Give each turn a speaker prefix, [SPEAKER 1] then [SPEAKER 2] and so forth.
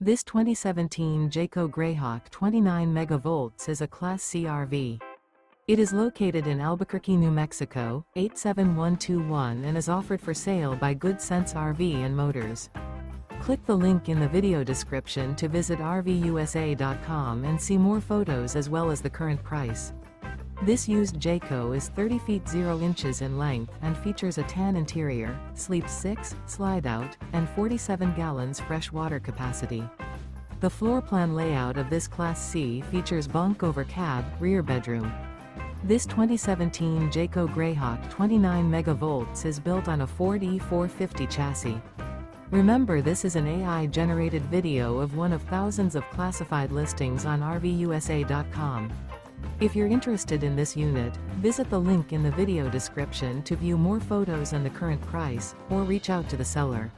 [SPEAKER 1] This 2017 Jayco Greyhawk 29MV is a Class C RV. It is located in Albuquerque, New Mexico, 87121 and is offered for sale by Good Sense RV and Motors. Click the link in the video description to visit RVUSA.com and see more photos as well as the current price. This used Jayco is 30 feet 0 inches in length and features a tan interior, sleeps 6, slide-out, and 47 gallons fresh water capacity. The floor plan layout of this Class C features bunk over cab, rear bedroom. This 2017 Jayco Greyhawk 29MV is built on a Ford E450 chassis. Remember, this is an AI-generated video of one of thousands of classified listings on RVUSA.com. If you're interested in this unit, visit the link in the video description to view more photos and the current price, or reach out to the seller.